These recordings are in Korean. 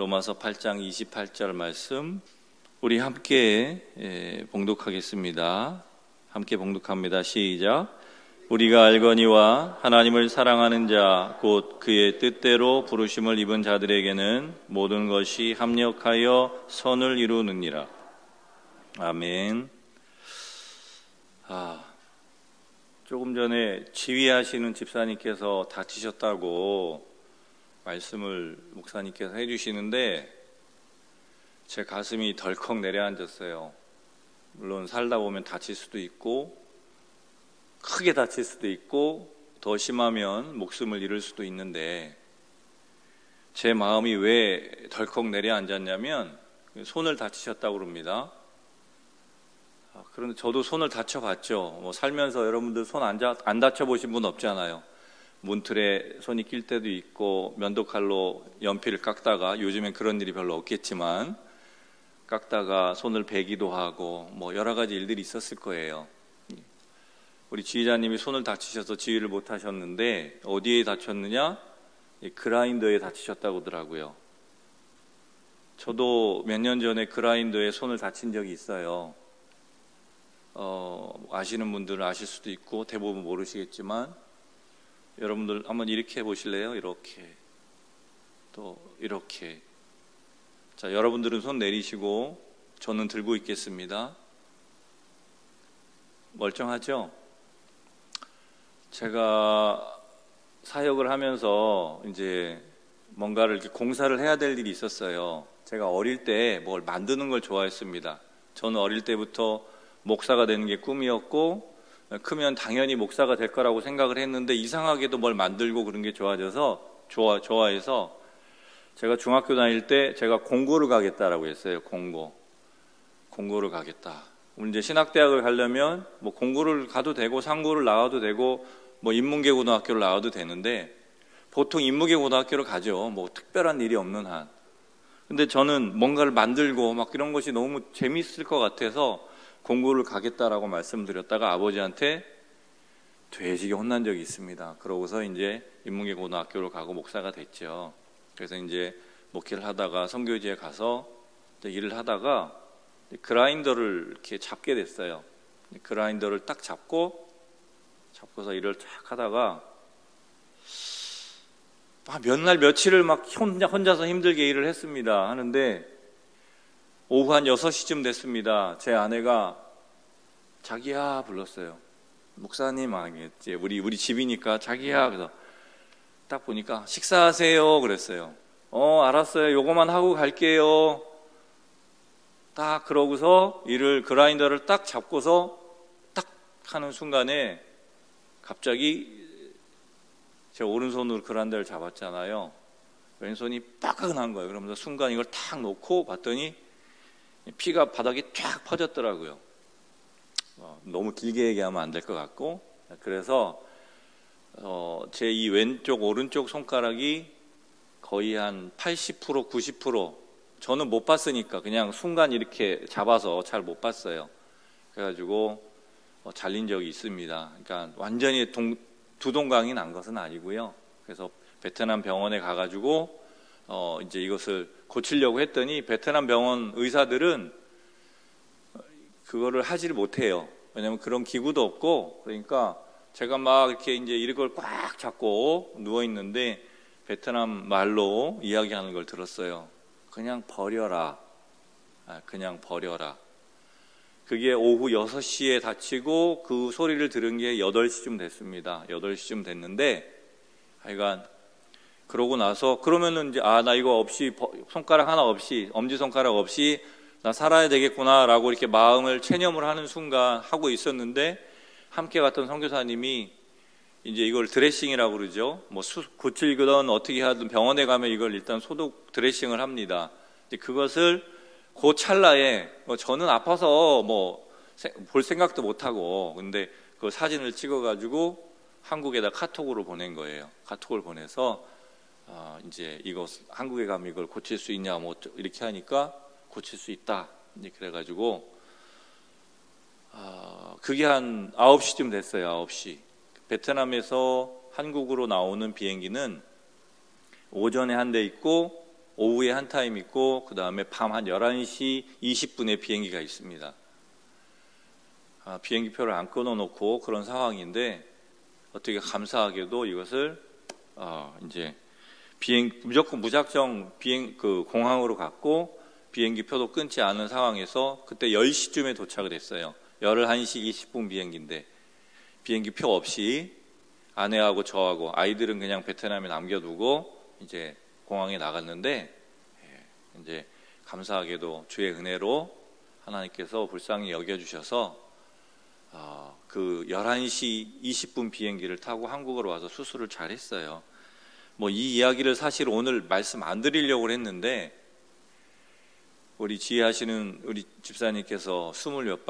로마서 8장 28절 말씀 우리 함께 봉독하겠습니다. 함께 봉독합니다. 시작. 우리가 알거니와 하나님을 사랑하는 자 곧 그의 뜻대로 부르심을 입은 자들에게는 모든 것이 합력하여 선을 이루느니라. 아멘. 조금 전에 지휘하시는 집사님께서 다치셨다고 말씀을 목사님께서 해주시는데 제 가슴이 덜컥 내려앉았어요. 물론 살다 보면 다칠 수도 있고 크게 다칠 수도 있고 더 심하면 목숨을 잃을 수도 있는데 제 마음이 왜 덜컥 내려앉았냐면 손을 다치셨다고 그럽니다. 그런데 저도 손을 다쳐봤죠. 살면서 여러분들 손 안 다쳐보신 분 없잖아요. 문틀에 손이 낄 때도 있고 면도칼로 연필을 깎다가, 요즘엔 그런 일이 별로 없겠지만 깎다가 손을 베기도 하고 여러 가지 일들이 있었을 거예요. 우리 지휘자님이 손을 다치셔서 지휘를 못 하셨는데 어디에 다쳤느냐? 그라인더에 다치셨다고 하더라고요. 저도 몇 년 전에 그라인더에 손을 다친 적이 있어요. 아시는 분들은 아실 수도 있고 대부분 모르시겠지만 여러분들 한번 이렇게 해보실래요? 이렇게 또 이렇게. 자, 여러분들은 손 내리시고 저는 들고 있겠습니다. 멀쩡하죠? 제가 사역을 하면서 이제 뭔가를 이렇게 공사를 해야 될 일이 있었어요. 제가 어릴 때 뭘 만드는 걸 좋아했습니다. 저는 어릴 때부터 목사가 되는 게 꿈이었고 크면 당연히 목사가 될 거라고 생각을 했는데 이상하게도 뭘 만들고 그런 게 좋아해서 제가 중학교 다닐 때 제가 공고를 가겠다라고 했어요. 공고를 가겠다. 이제 신학대학을 가려면 공고를 가도 되고 상고를 나와도 되고 인문계 고등학교를 나와도 되는데 보통 인문계 고등학교를 가죠. 특별한 일이 없는 한. 근데 저는 뭔가를 만들고 이런 것이 너무 재밌을 것 같아서 공고를 가겠다라고 말씀드렸다가 아버지한테 되시게 혼난 적이 있습니다. 그러고서 이제 인문계 고등학교를 가고 목사가 됐죠. 그래서 이제 목회를 하다가 선교지에 가서 일을 하다가 그라인더를 이렇게 잡게 됐어요. 그라인더를 딱 잡고서 일을 쫙 하다가 몇 날 며칠을 혼자서 힘들게 일을 했습니다. 하는데 오후 한 6시쯤 됐습니다. 제 아내가 자기야 불렀어요. 목사님 아니겠지. 우리 집이니까 자기야. 그래서 딱 보니까 식사하세요 그랬어요. 알았어요. 요거만 하고 갈게요. 딱 그러고서 그라인더를 딱 잡고서 딱 하는 순간에 갑자기 제 오른손으로 그라인더를 잡았잖아요. 왼손이 빠끈한 거예요. 그러면서 순간 이걸 탁 놓고 봤더니 피가 바닥에 쫙 퍼졌더라고요. 너무 길게 얘기하면 안 될 것 같고, 그래서 제 이 왼쪽 오른쪽 손가락이 거의 한 80% 90% 저는 못 봤으니까 그냥 순간 이렇게 잡아서 잘 못 봤어요. 그래가지고 잘린 적이 있습니다. 그러니까 완전히 두동강이 난 것은 아니고요. 그래서 베트남 병원에 가가지고 이제 이것을 고치려고 했더니 베트남 병원 의사들은 그거를 하지를 못해요. 왜냐면 그런 기구도 없고. 그러니까 제가 이렇게 이제 이걸 꽉 잡고 누워 있는데 베트남 말로 이야기하는 걸 들었어요. 그냥 버려라. 그냥 버려라. 그게 오후 6시에 다치고 그 소리를 들은 게 8시쯤 됐습니다. 8시쯤 됐는데 하여간 그러고 나서 그러면은 이제 나 이거 없이 손가락 하나 없이 엄지손가락 없이 나 살아야 되겠구나라고 이렇게 마음을 체념을 하는 순간 하고 있었는데 함께 갔던 선교사님이 이제 이걸 드레싱이라고 그러죠. 고칠거든 어떻게 하든 병원에 가면 이걸 일단 소독 드레싱을 합니다. 그것을 그 찰나에 저는 아파서 볼 생각도 못 하고 근데 그 사진을 찍어가지고 한국에다 카톡으로 보낸 거예요. 카톡을 보내서 이제 이거 한국에 가면 이걸 고칠 수 있냐 이렇게 하니까 고칠 수 있다. 이제 그래가지고 그게 한 9시쯤 됐어요. 9시. 베트남에서 한국으로 나오는 비행기는 오전에 한 대 있고 오후에 한 타임 있고 그 다음에 밤 한 11시 20분에 비행기가 있습니다. 비행기표를 안 끊어놓고 그런 상황인데 어떻게 감사하게도 이것을 이제 무작정 공항으로 갔고 비행기표도 끊지 않은 상황에서 그때 10시쯤에 도착을 했어요. 11시 20분 비행기인데 비행기표 없이 아내하고 저하고 아이들은 그냥 베트남에 남겨두고 이제 공항에 나갔는데 이제 감사하게도 주의 은혜로 하나님께서 불쌍히 여겨주셔서 그 11시 20분 비행기를 타고 한국으로 와서 수술을 잘 했어요. 이 이야기를 사실 오늘 말씀 안 드리려고 했는데 우리 지혜하시는 우리 집사님께서 20몇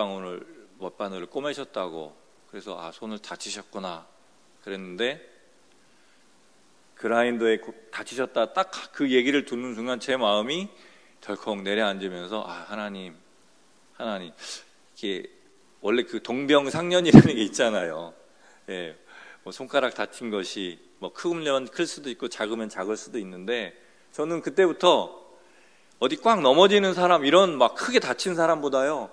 바늘을 꼬매셨다고 그래서 손을 다치셨구나 그랬는데 그라인더에 다치셨다 딱 그 얘기를 듣는 순간 제 마음이 덜컥 내려앉으면서 하나님 이게 원래 그 동병상련이라는 게 있잖아요. 예, 손가락 다친 것이 크면 클 수도 있고 작으면 작을 수도 있는데 저는 그때부터 어디 꽉 넘어지는 사람 이런 막 크게 다친 사람보다요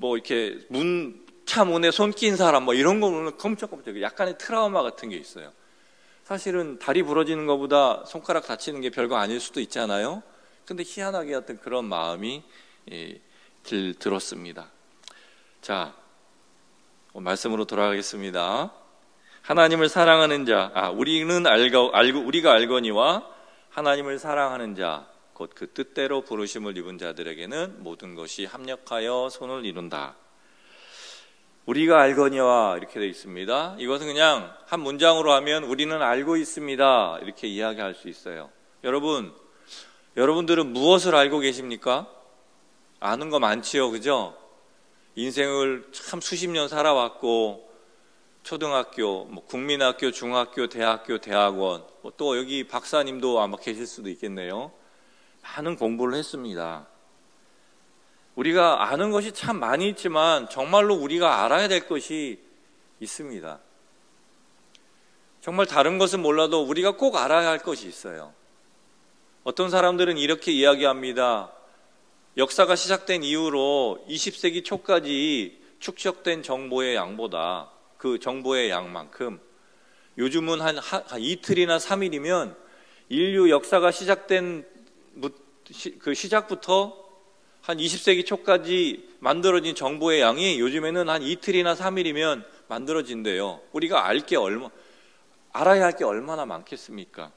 이렇게 차 문에 손 낀 사람 이런 거는 컴짝컴짝 약간의 트라우마 같은 게 있어요. 사실은 다리 부러지는 것보다 손가락 다치는 게 별거 아닐 수도 있잖아요. 근데 희한하게 어떤 그런 마음이 들었습니다. 자, 말씀으로 돌아가겠습니다. 하나님을 사랑하는 자, 우리가 알거니와 하나님을 사랑하는 자, 곧 그 뜻대로 부르심을 입은 자들에게는 모든 것이 합력하여 선을 이룬다. 우리가 알거니와 이렇게 되어 있습니다. 이것은 그냥 한 문장으로 하면 우리는 알고 있습니다 이렇게 이야기할 수 있어요. 여러분들은 무엇을 알고 계십니까? 아는 거 많지요, 그죠? 인생을 참 수십 년 살아왔고 초등학교, 국민학교, 중학교, 대학교, 대학원 또 여기 박사님도 아마 계실 수도 있겠네요. 많은 공부를 했습니다. 우리가 아는 것이 참 많이 있지만 정말로 우리가 알아야 될 것이 있습니다. 정말 다른 것은 몰라도 우리가 꼭 알아야 할 것이 있어요. 어떤 사람들은 이렇게 이야기합니다. 역사가 시작된 이후로 20세기 초까지 축적된 정보의 양보다 그 정보의 양만큼 요즘은 한 이틀이나 3일이면 인류 역사가 시작된 그 시작부터 한 20세기 초까지 만들어진 정보의 양이 요즘에는 한 이틀이나 3일이면 만들어진대요. 우리가 알아야 할 게 얼마나 많겠습니까?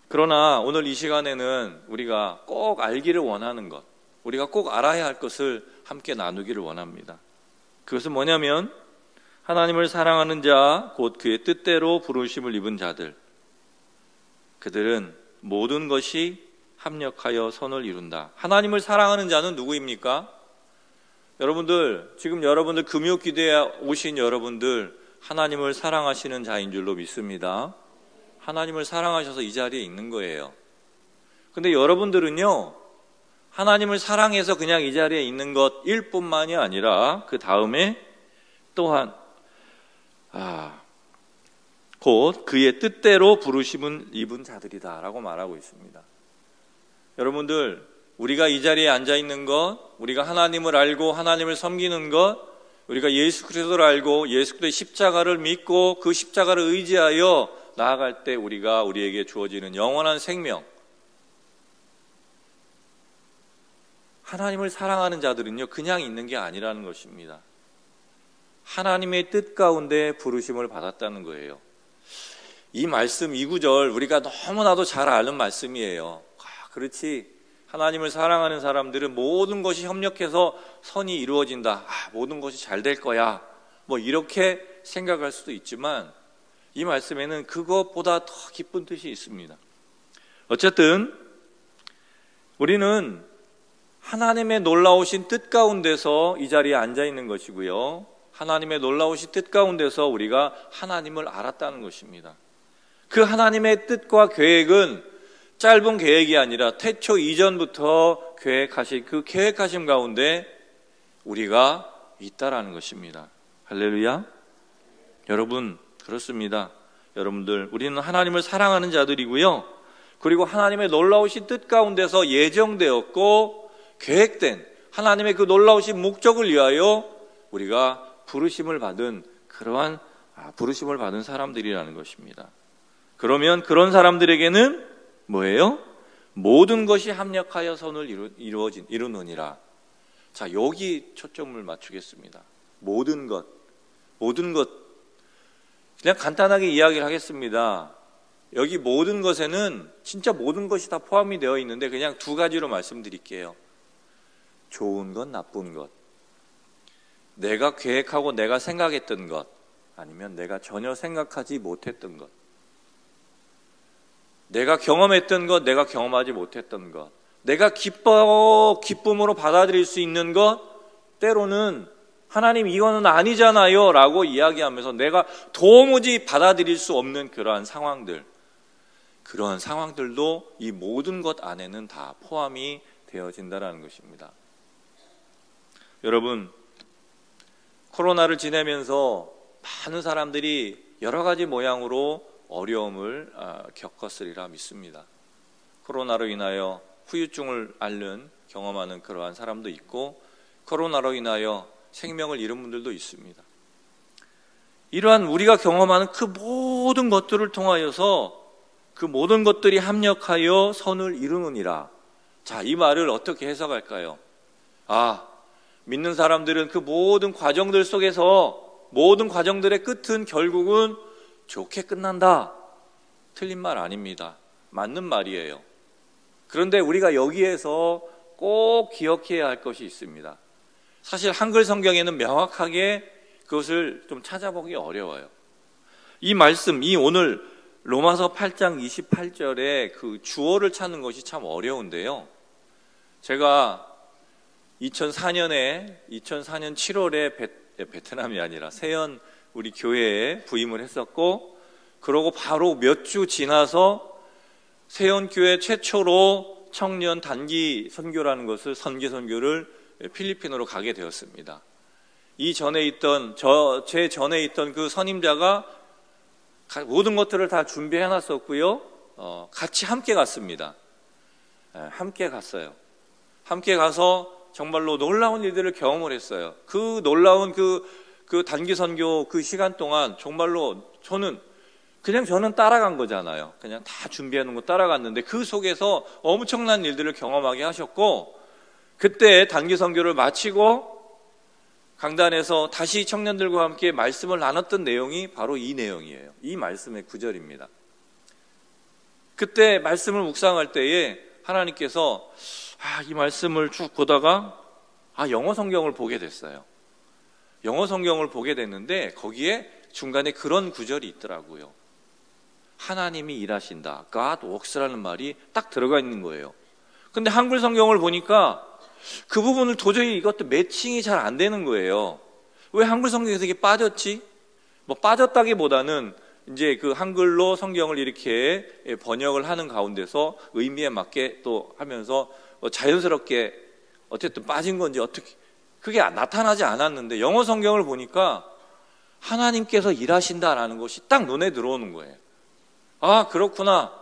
그러나 오늘 이 시간에는 우리가 꼭 알기를 원하는 것, 우리가 꼭 알아야 할 것을 함께 나누기를 원합니다. 그것은 뭐냐면 하나님을 사랑하는 자, 곧 그의 뜻대로 부르심을 입은 자들, 그들은 모든 것이 합력하여 선을 이룬다. 하나님을 사랑하는 자는 누구입니까? 지금 여러분들 금요기도에 오신 여러분들 하나님을 사랑하시는 자인 줄로 믿습니다. 하나님을 사랑하셔서 이 자리에 있는 거예요. 근데 여러분들은요, 하나님을 사랑해서 그냥 이 자리에 있는 것일 뿐만이 아니라 그 다음에 또한 곧 그의 뜻대로 부르심을 입은 자들이다 라고 말하고 있습니다. 여러분들, 우리가 이 자리에 앉아 있는 것, 우리가 하나님을 알고 하나님을 섬기는 것, 우리가 예수 그리스도를 알고 예수 그리스도의 십자가를 믿고 그 십자가를 의지하여 나아갈 때 우리에게 주어지는 영원한 생명, 하나님을 사랑하는 자들은요 그냥 있는 게 아니라는 것입니다. 하나님의 뜻 가운데 부르심을 받았다는 거예요. 이 말씀, 이 구절 우리가 너무나도 잘 아는 말씀이에요. 그렇지, 하나님을 사랑하는 사람들은 모든 것이 협력해서 선이 이루어진다, 모든 것이 잘 될 거야, 이렇게 생각할 수도 있지만 이 말씀에는 그것보다 더 깊은 뜻이 있습니다. 어쨌든 우리는 하나님의 놀라우신 뜻 가운데서 이 자리에 앉아 있는 것이고요, 하나님의 놀라우신 뜻 가운데서 우리가 하나님을 알았다는 것입니다. 그 하나님의 뜻과 계획은 짧은 계획이 아니라 태초 이전부터 계획하신 그 계획하심 가운데 우리가 있다라는 것입니다. 할렐루야. 여러분, 그렇습니다. 여러분들, 우리는 하나님을 사랑하는 자들이고요, 그리고 하나님의 놀라우신 뜻 가운데서 예정되었고 계획된 하나님의 그 놀라우신 목적을 위하여 우리가 부르심을 받은 그러한 부르심을 받은 사람들이라는 것입니다. 그러면 그런 사람들에게는 뭐예요? 모든 것이 합력하여 선을 이루느니라. 자, 여기 초점을 맞추겠습니다. 모든 것. 그냥 간단하게 이야기를 하겠습니다. 여기 모든 것에는 진짜 모든 것이 다 포함이 되어 있는데 그냥 두 가지로 말씀드릴게요. 좋은 것, 나쁜 것. 내가 계획하고 내가 생각했던 것, 아니면 내가 전혀 생각하지 못했던 것. 내가 경험했던 것, 내가 경험하지 못했던 것. 내가 기쁨으로 받아들일 수 있는 것, 때로는 하나님 이거는 아니잖아요 라고 이야기하면서 내가 도무지 받아들일 수 없는 그러한 상황들, 그러한 상황들도 이 모든 것 안에는 다 포함이 되어진다는 것입니다. 여러분, 코로나를 지내면서 많은 사람들이 여러 가지 모양으로 어려움을 겪었으리라 믿습니다. 코로나로 인하여 후유증을 경험하는 그러한 사람도 있고, 코로나로 인하여 생명을 잃은 분들도 있습니다. 이러한 우리가 경험하는 그 모든 것들을 통하여서 그 모든 것들이 합력하여 선을 이루느니라. 자, 이 말을 어떻게 해석할까요? 믿는 사람들은 그 모든 과정들 속에서 모든 과정들의 끝은 결국은 좋게 끝난다. 틀린 말 아닙니다. 맞는 말이에요. 그런데 우리가 여기에서 꼭 기억해야 할 것이 있습니다. 사실 한글 성경에는 명확하게 그것을 좀 찾아보기 어려워요. 이 말씀, 오늘 로마서 8장 28절에 그 주어를 찾는 것이 참 어려운데요. 제가 2004년 7월에 베트남이 아니라 세연 우리 교회에 부임을 했었고, 그러고 바로 몇 주 지나서 세연교회 최초로 청년 단기 선교라는 것을 선기 선교를 필리핀으로 가게 되었습니다. 제 전에 있던 그 선임자가 모든 것들을 다 준비해 놨었고요. 같이 함께 갔습니다. 함께 갔어요. 함께 가서 정말로 놀라운 일들을 경험을 했어요. 그 놀라운 그 단기 선교 그 시간 동안 정말로 저는 따라간 거잖아요. 그냥 다 준비해 놓은 거 따라갔는데 그 속에서 엄청난 일들을 경험하게 하셨고, 그때 단기 선교를 마치고 강단에서 다시 청년들과 함께 말씀을 나눴던 내용이 바로 이 내용이에요. 이 말씀의 구절입니다. 그때 말씀을 묵상할 때에 하나님께서 이 말씀을 쭉 보다가 영어 성경을 보게 됐어요. 영어 성경을 보게 됐는데 거기에 중간에 그런 구절이 있더라고요. 하나님이 일하신다. God works라는 말이 딱 들어가 있는 거예요. 근데 한글 성경을 보니까 그 부분을 도저히 이것도 매칭이 잘 안 되는 거예요. 왜 한글 성경에서 이게 빠졌지? 빠졌다기보다는 이제 그 한글로 성경을 이렇게 번역을 하는 가운데서 의미에 맞게 또 하면서 자연스럽게 어쨌든 빠진 건지 어떻게 그게 나타나지 않았는데, 영어 성경을 보니까 하나님께서 일하신다라는 것이 딱 눈에 들어오는 거예요. 그렇구나.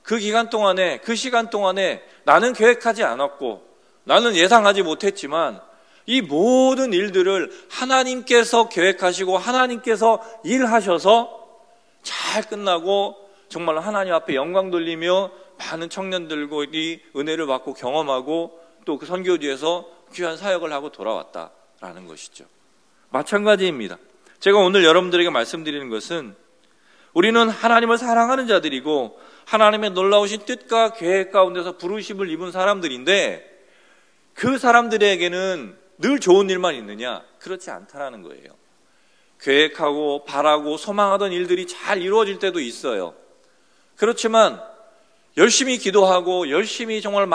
그 시간 동안에 나는 계획하지 않았고 나는 예상하지 못했지만 이 모든 일들을 하나님께서 계획하시고 하나님께서 일하셔서 잘 끝나고 정말로 하나님 앞에 영광 돌리며 많은 청년들이 은혜를 받고 경험하고 또 그 선교지에서 귀한 사역을 하고 돌아왔다라는 것이죠. 마찬가지입니다. 제가 오늘 여러분들에게 말씀드리는 것은 우리는 하나님을 사랑하는 자들이고 하나님의 놀라우신 뜻과 계획 가운데서 부르심을 입은 사람들인데, 그 사람들에게는 늘 좋은 일만 있느냐? 그렇지 않다라는 거예요. 계획하고 바라고 소망하던 일들이 잘 이루어질 때도 있어요. 그렇지만 열심히 기도하고 열심히 정말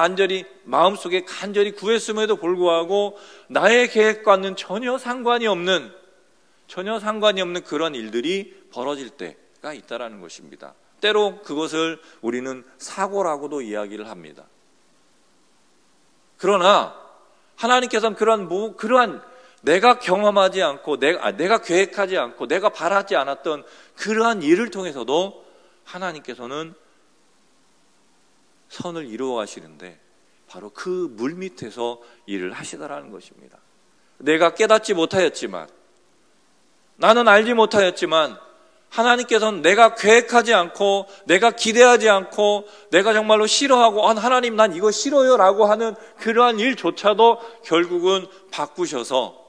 마음속에 간절히 구했음에도 불구하고 나의 계획과는 전혀 상관이 없는 그런 일들이 벌어질 때가 있다라는 것입니다. 때로 그것을 우리는 사고라고도 이야기를 합니다. 그러나 하나님께서는 그러한 내가 경험하지 않고 내가 계획하지 않고 내가 바라지 않았던 그러한 일을 통해서도 하나님께서는 선을 이루어 가시는데 바로 그 물 밑에서 일을 하시더라는 것입니다. 내가 깨닫지 못하였지만, 나는 알지 못하였지만 하나님께서는 내가 계획하지 않고 내가 기대하지 않고 내가 정말로 싫어하고 하나님 난 이거 싫어요 라고 하는 그러한 일조차도 결국은 바꾸셔서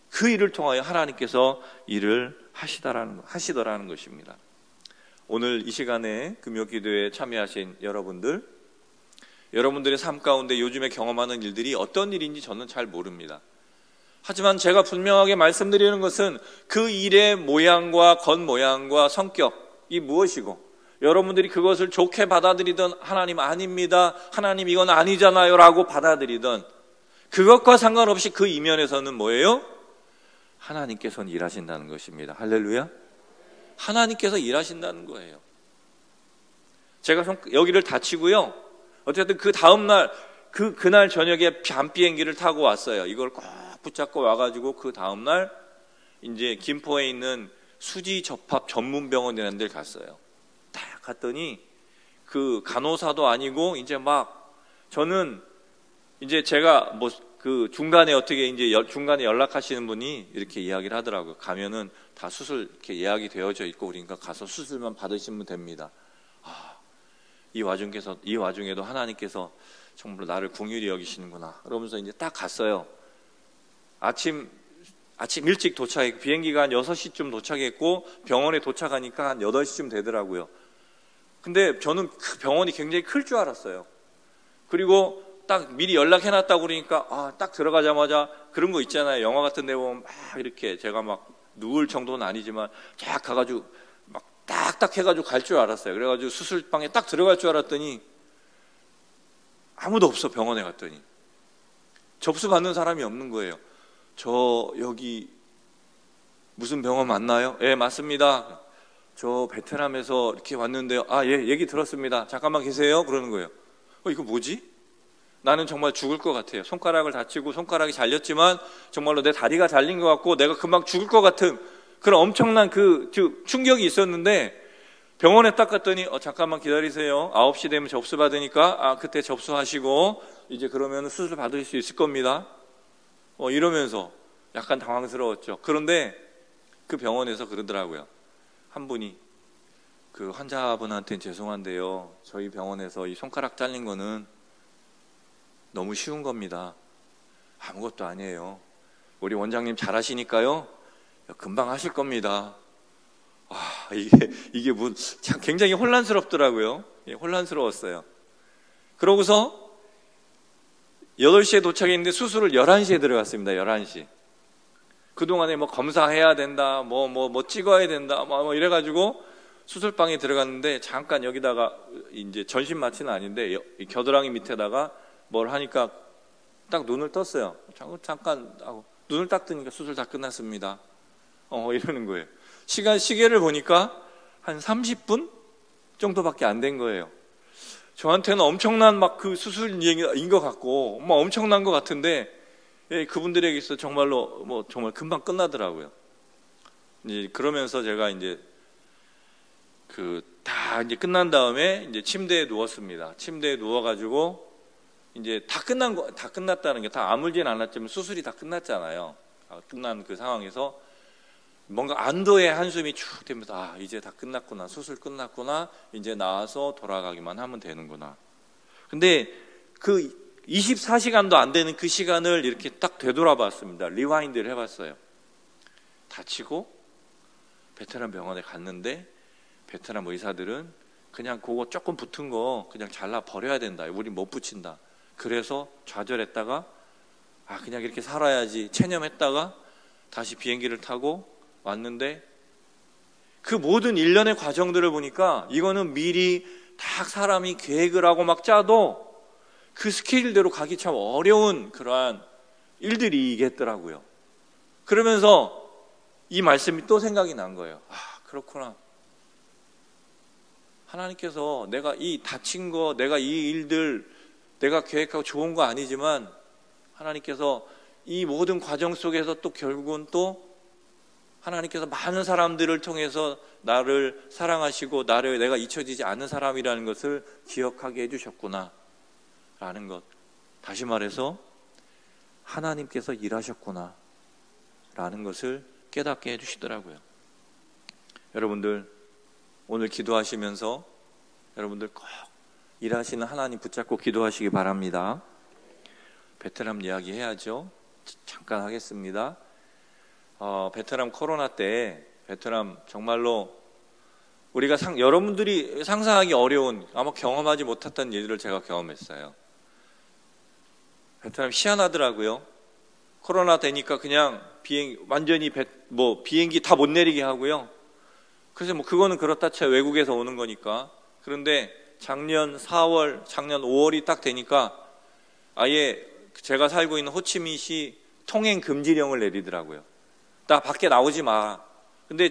그 일을 통하여 하나님께서 일을 하시더라는 것입니다. 오늘 이 시간에 금요기도에 참여하신 여러분들의 삶 가운데 요즘에 경험하는 일들이 어떤 일인지 저는 잘 모릅니다. 하지만 제가 분명하게 말씀드리는 것은 그 일의 모양과 겉모양과 성격이 무엇이고, 여러분들이 그것을 좋게 받아들이든 하나님 아닙니다, 하나님 이건 아니잖아요 라고 받아들이든 그것과 상관없이 그 이면에서는 뭐예요? 하나님께서는 일하신다는 것입니다. 할렐루야. 하나님께서 일하신다는 거예요. 제가 여기를 다치고요, 어쨌든 그 다음날 그날 저녁에 밤 비행기를 타고 왔어요. 이걸 꼭 붙잡고 와가지고 그 다음날 이제 김포에 있는 수지 접합 전문 병원이라는 데를 갔어요. 딱 갔더니 그 간호사도 아니고 이제 막 저는 이제 제가 뭐 그 중간에 어떻게 이제 중간에 연락하시는 분이 이렇게 이야기를 하더라고요. 가면은 다 수술 이렇게 예약이 되어져 있고 그러니까 가서 수술만 받으시면 됩니다. 이 와중에도 하나님께서 정말 나를 긍휼히 여기시는구나. 그러면서 이제 딱 갔어요. 아침 일찍 도착했고 비행기가 한 6시쯤 도착했고 병원에 도착하니까 한 8시쯤 되더라고요. 근데 저는 그 병원이 굉장히 클 줄 알았어요. 그리고 딱 미리 연락해놨다고 그러니까 딱 들어가자마자 그런 거 있잖아요. 영화 같은 데 보면 막 이렇게 제가 막 누울 정도는 아니지만 쫙 가가지고 막 딱딱 해가지고 갈 줄 알았어요. 그래가지고 수술방에 딱 들어갈 줄 알았더니 아무도 없어. 병원에 갔더니 접수 받는 사람이 없는 거예요. 저 여기 무슨 병원 맞나요? 예, 맞습니다. 저 베트남에서 이렇게 왔는데요. 예, 얘기 들었습니다. 잠깐만 계세요. 그러는 거예요. 이거 뭐지? 나는 정말 죽을 것 같아요. 손가락을 다치고 손가락이 잘렸지만 정말로 내 다리가 잘린 것 같고 내가 금방 죽을 것 같은 그런 엄청난 그 충격이 있었는데 병원에 딱 갔더니 잠깐만 기다리세요. 9시 되면 접수 받으니까 그때 접수하시고 이제 그러면 수술 받을 수 있을 겁니다. 이러면서 약간 당황스러웠죠. 그런데 그 병원에서 그러더라고요. 한 분이 그 환자분한테는 죄송한데요. 저희 병원에서 이 손가락 잘린 거는 너무 쉬운 겁니다. 아무것도 아니에요. 우리 원장님 잘하시니까요. 금방 하실 겁니다. 이게 참 굉장히 혼란스럽더라고요. 혼란스러웠어요. 그러고서 8시에 도착했는데 수술을 11시에 들어갔습니다. 11시. 그동안에 뭐 검사해야 된다, 뭐 찍어야 된다, 뭐 이래가지고 수술방에 들어갔는데 잠깐 여기다가 이제 전신 마취는 아닌데 겨드랑이 밑에다가 뭘 하니까 딱 눈을 떴어요. 잠깐 하고 눈을 딱 뜨니까 수술 다 끝났습니다. 이러는 거예요. 시계를 보니까 한 30분 정도밖에 안 된 거예요. 저한테는 엄청난 막 그 수술인 것 같고 막 엄청난 것 같은데 그분들에게 있어 정말로 정말 금방 끝나더라고요. 이제 그러면서 제가 이제 다 이제 끝난 다음에 이제 침대에 누웠습니다. 침대에 누워가지고 이제 다 끝났다는 게 다 아물진 않았지만 수술이 다 끝났잖아요. 끝난 그 상황에서 뭔가 안도의 한숨이 쭉 되면서 이제 다 끝났구나. 수술 끝났구나. 이제 나와서 돌아가기만 하면 되는구나. 근데 그 24시간도 안 되는 그 시간을 이렇게 딱 되돌아봤습니다. 리와인드를 해봤어요. 다치고 베트남 병원에 갔는데 베트남 의사들은 그냥 그거 조금 붙은 거 그냥 잘라 버려야 된다. 우리 못 붙인다. 그래서 좌절했다가 그냥 이렇게 살아야지 체념했다가 다시 비행기를 타고 왔는데 그 모든 일련의 과정들을 보니까 이거는 미리 딱 사람이 계획을 하고 막 짜도 그 스케일대로 가기 참 어려운 그러한 일들이겠더라고요. 그러면서 이 말씀이 또 생각이 난 거예요. 그렇구나. 하나님께서 내가 이 다친 거, 내가 이 일들 내가 계획하고 좋은 거 아니지만 하나님께서 이 모든 과정 속에서 또 결국은 또 하나님께서 많은 사람들을 통해서 나를 사랑하시고 나를 내가 잊혀지지 않는 사람이라는 것을 기억하게 해주셨구나 라는 것, 다시 말해서 하나님께서 일하셨구나 라는 것을 깨닫게 해주시더라고요. 여러분들 오늘 기도하시면서 여러분들 꼭 일하시는 하나님 붙잡고 기도하시기 바랍니다. 베트남 이야기 해야죠. 잠깐 하겠습니다. 베트남 코로나 때 베트남 정말로 우리가 여러분들이 상상하기 어려운, 아마 경험하지 못했던 일들을 제가 경험했어요. 베트남 희한하더라고요. 코로나 되니까 그냥 완전히 비행기 다 못 내리게 하고요. 그래서 그거는 그렇다 쳐, 외국에서 오는 거니까. 그런데 작년 4월, 작년 5월이 딱 되니까 아예 제가 살고 있는 호치민시 통행 금지령을 내리더라고요. 나 밖에 나오지 마. 근데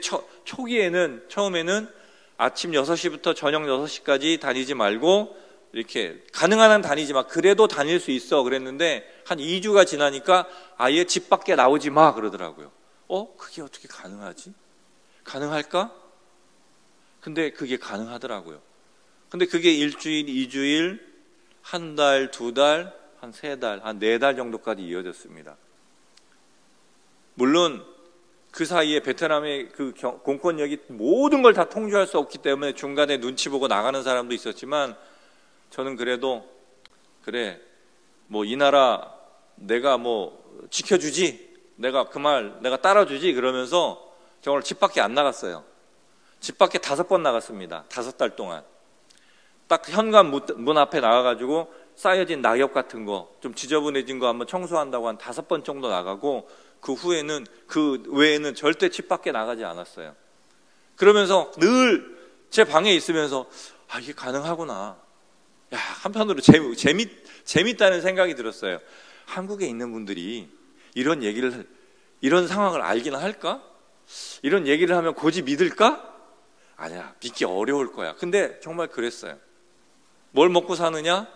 처음에는 아침 6시부터 저녁 6시까지 다니지 말고 이렇게 가능한 한 다니지 마. 그래도 다닐 수 있어. 그랬는데 한 2주가 지나니까 아예 집 밖에 나오지 마 그러더라고요. 그게 어떻게 가능하지? 가능할까? 근데 그게 가능하더라고요. 근데 그게 일주일, 2주일, 한 달, 2달, 한 3달, 한 4달 정도까지 이어졌습니다. 물론 그 사이에 베트남의 그 공권력이 모든 걸 다 통제할 수 없기 때문에 중간에 눈치 보고 나가는 사람도 있었지만, 저는 그래도 그래, 이 나라 내가 지켜주지, 내가 그 말 내가 따라주지 그러면서 정말 집 밖에 안 나갔어요. 집 밖에 5번 나갔습니다. 5달 동안. 딱 현관 문 앞에 나가가지고 쌓여진 낙엽 같은 거, 좀 지저분해진 거 한번 청소한다고 한 5번 정도 나가고, 그 후에는, 그 외에는 절대 집 밖에 나가지 않았어요. 그러면서 늘 제 방에 있으면서 이게 가능하구나. 한편으로 재밌다는 생각이 들었어요. 한국에 있는 분들이 이런 상황을 알기나 할까? 이런 얘기를 하면 고지 믿을까? 아니야, 믿기 어려울 거야. 근데 정말 그랬어요. 뭘 먹고 사느냐?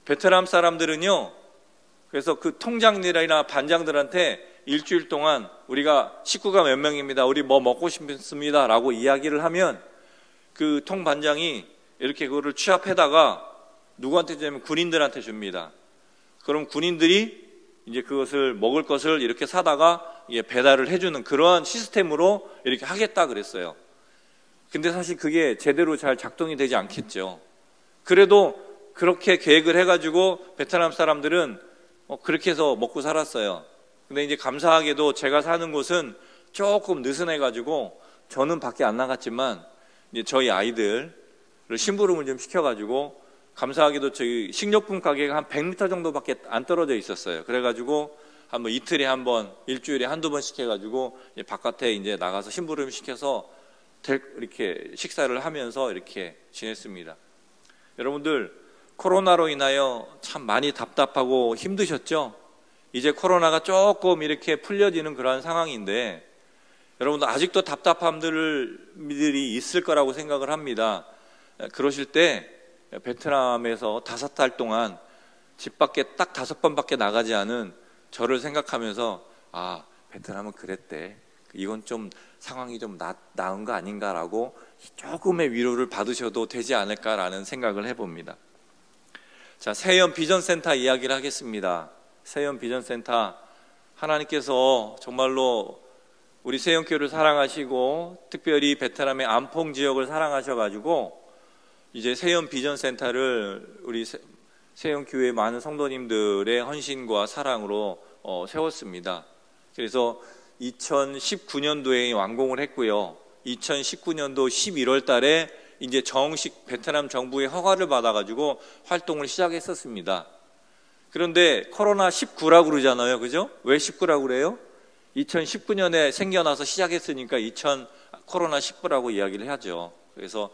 베트남 사람들은요, 그래서 그 통장들이나 반장들한테 일주일 동안 우리가 식구가 몇 명입니다, 우리 뭐 먹고 싶습니다 라고 이야기를 하면 그 통반장이 이렇게 그거를 취합해다가 누구한테 주냐면 군인들한테 줍니다. 그럼 군인들이 이제 그것을 먹을 것을 이렇게 사다가 배달을 해주는 그러한 시스템으로 이렇게 하겠다 그랬어요. 근데 사실 그게 제대로 잘 작동이 되지 않겠죠. 그래도 그렇게 계획을 해가지고 베트남 사람들은 그렇게 해서 먹고 살았어요. 근데 이제 감사하게도 제가 사는 곳은 조금 느슨해가지고 저는 밖에 안 나갔지만 이제 저희 아이들을 심부름을 좀 시켜가지고, 감사하게도 저희 식료품 가게가 한 100m 정도밖에 안 떨어져 있었어요. 그래가지고 한번 이틀에 한 번, 일주일에 한두 번씩 해가지고 바깥에 이제 나가서 심부름 시켜서 이렇게 식사를 하면서 이렇게 지냈습니다. 여러분들 코로나로 인하여 참 많이 답답하고 힘드셨죠? 이제 코로나가 조금 이렇게 풀려지는 그러한 상황인데, 여러분들 아직도 답답함들이 있을 거라고 생각을 합니다. 그러실 때 베트남에서 5달 동안 집 밖에 딱 5번밖에 나가지 않은 저를 생각하면서 베트남은 그랬대, 이건 좀 상황이 좀 나은 거 아닌가라고 조금의 위로를 받으셔도 되지 않을까라는 생각을 해봅니다. 자, 세연 비전센터 이야기를 하겠습니다. 세연 비전센터, 하나님께서 정말로 우리 세연교회를 사랑하시고 특별히 베트남의 안퐁 지역을 사랑하셔가지고 이제 세연 비전센터를 우리 세연교회 많은 성도님들의 헌신과 사랑으로 세웠습니다. 그래서 2019년도에 완공을 했고요. 2019년도 11월 달에 이제 정식 베트남 정부의 허가를 받아가지고 활동을 시작했었습니다. 그런데 코로나 19라고 그러잖아요. 그죠? 왜 19라고 그래요? 2019년에 생겨나서 시작했으니까 코로나 19라고 이야기를 하죠. 그래서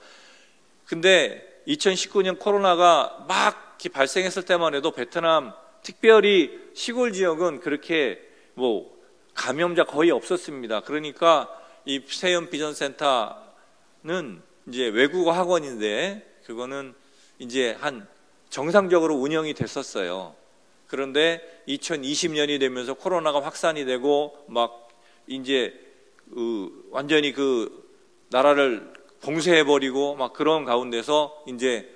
근데 2019년 코로나가 막 발생했을 때만 해도 베트남 특별히 시골 지역은 그렇게 감염자 거의 없었습니다. 그러니까 이 세연 비전센터는 이제 외국어 학원인데 그거는 이제 정상적으로 운영이 됐었어요. 그런데 2020년이 되면서 코로나가 확산이 되고 막 이제 완전히 그 나라를 봉쇄해버리고 막 그런 가운데서 이제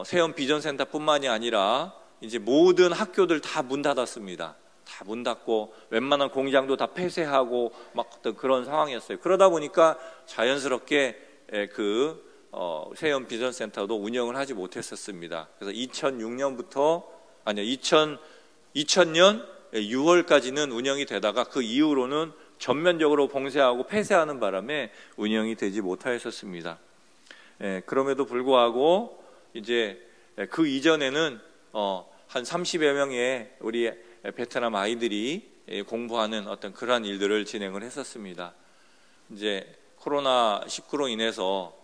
세연 비전센터뿐만이 아니라 이제 모든 학교들 다 문 닫았습니다. 다 문 닫고 웬만한 공장도 다 폐쇄하고 막 어떤 그런 상황이었어요. 그러다 보니까 자연스럽게 세연 비전센터도 운영을 하지 못했었습니다. 그래서 2006년부터 2000년 6월까지는 운영이 되다가 그 이후로는 전면적으로 봉쇄하고 폐쇄하는 바람에 운영이 되지 못하였었습니다. 그럼에도 불구하고 이제 그 이전에는 한 30여 명의 우리 베트남 아이들이 공부하는 어떤 그러한 일들을 진행을 했었습니다. 이제 코로나19로 인해서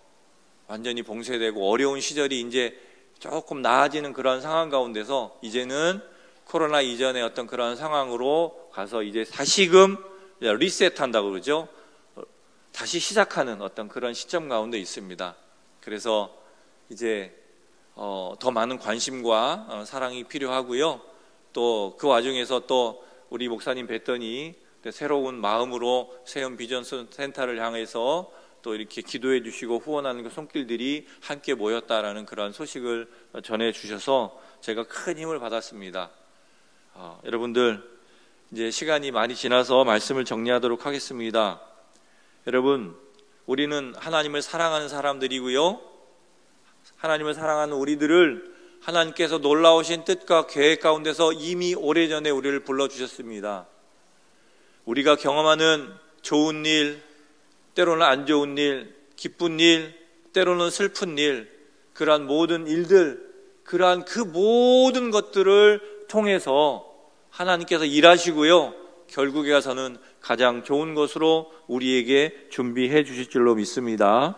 완전히 봉쇄되고 어려운 시절이 이제 조금 나아지는 그런 상황 가운데서 이제는 코로나 이전의 어떤 그런 상황으로 가서 이제 다시금 리셋한다고 그러죠. 다시 시작하는 어떤 그런 시점 가운데 있습니다. 그래서 이제 더 많은 관심과 사랑이 필요하고요. 또 그 와중에서 또 우리 목사님 뵀더니 새로운 마음으로 세연 비전 센터를 향해서 또 이렇게 기도해 주시고 후원하는 그 손길들이 함께 모였다라는 그런 소식을 전해 주셔서 제가 큰 힘을 받았습니다. 여러분들 이제 시간이 많이 지나서 말씀을 정리하도록 하겠습니다. 여러분, 우리는 하나님을 사랑하는 사람들이고요. 하나님을 사랑하는 우리들을 하나님께서 놀라우신 뜻과 계획 가운데서 이미 오래전에 우리를 불러주셨습니다. 우리가 경험하는 좋은 일, 때로는 안 좋은 일, 기쁜 일, 때로는 슬픈 일, 그러한 모든 일들, 그러한 그 모든 것들을 통해서 하나님께서 일하시고요. 결국에 가서는 가장 좋은 것으로 우리에게 준비해 주실 줄로 믿습니다.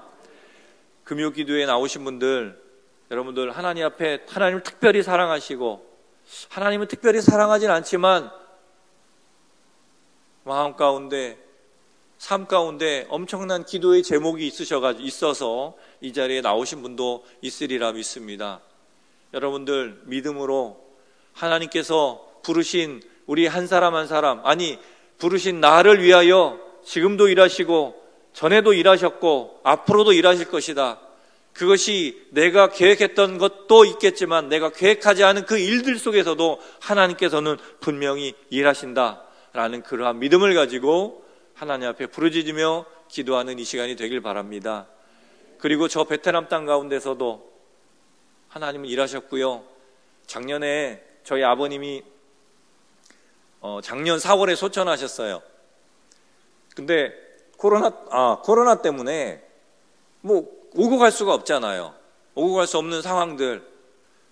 금요기도에 나오신 분들, 여러분들 하나님 앞에 하나님을 특별히 사랑하시고 하나님은 특별히 사랑하진 않지만 마음 가운데 삶 가운데 엄청난 기도의 제목이 있어서 이 자리에 나오신 분도 있으리라 믿습니다. 여러분들 믿음으로 하나님께서 부르신 우리 한 사람 한 사람, 부르신 나를 위하여 지금도 일하시고 전에도 일하셨고 앞으로도 일하실 것이다. 그것이 내가 계획했던 것도 있겠지만 내가 계획하지 않은 그 일들 속에서도 하나님께서는 분명히 일하신다라는 그러한 믿음을 가지고 하나님 앞에 부르짖으며 기도하는 이 시간이 되길 바랍니다. 그리고 저 베트남 땅 가운데서도 하나님은 일하셨고요. 작년에 저희 아버님이 작년 4월에 소천하셨어요. 근데 코로나 때문에 오고 갈 수가 없잖아요. 오고 갈 수 없는 상황들,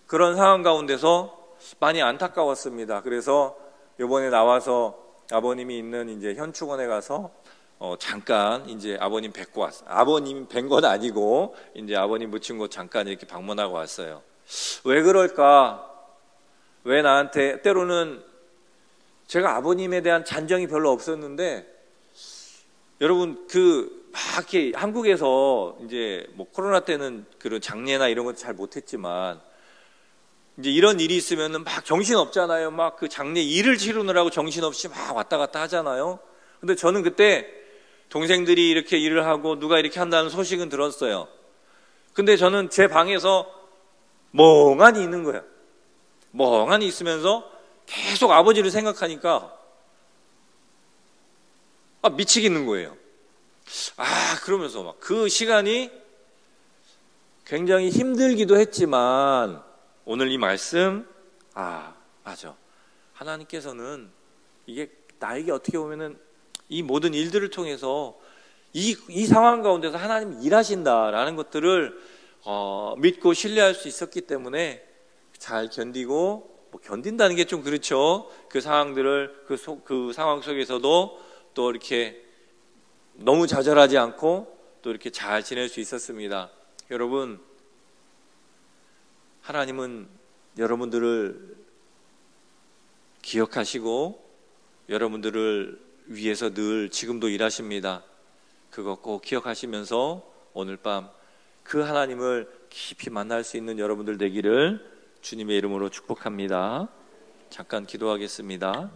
그런 상황 가운데서 많이 안타까웠습니다. 그래서 이번에 나와서 아버님이 있는 이제 현충원에 가서 잠깐 이제 아버님 뵙고 왔어요. 아버님 뵌 건 아니고 이제 아버님 묻힌 곳 잠깐 이렇게 방문하고 왔어요. 왜 그럴까? 왜 나한테, 때로는 제가 아버님에 대한 잔정이 별로 없었는데, 여러분 막 이렇게 한국에서 이제 코로나 때는 그런 장례나 이런 것도 잘 못했지만 이제 이런 일이 있으면은 막 정신 없잖아요. 막 그 장례 일을 치르느라고 정신 없이 막 왔다 갔다 하잖아요. 근데 저는 그때 동생들이 이렇게 일을 하고 누가 이렇게 한다는 소식은 들었어요. 근데 저는 제 방에서 멍하니 있는 거예요. 멍하니 있으면서 계속 아버지를 생각하니까 미치겠는 거예요. 그러면서 막 그 시간이 굉장히 힘들기도 했지만 오늘 이 말씀, 맞아. 하나님께서는 이게 나에게 어떻게 보면은 이 모든 일들을 통해서 이 상황 가운데서 하나님이 일하신다라는 것들을 믿고 신뢰할 수 있었기 때문에 잘 견디고, 견딘다는 게 좀 그렇죠. 그 상황들을 그 상황 속에서도 또 이렇게 너무 좌절하지 않고 또 이렇게 잘 지낼 수 있었습니다. 여러분, 하나님은 여러분들을 기억하시고 여러분들을 위해서 늘 지금도 일하십니다. 그거 꼭 기억하시면서 오늘 밤 그 하나님을 깊이 만날 수 있는 여러분들 되기를 주님의 이름으로 축복합니다. 잠깐 기도하겠습니다.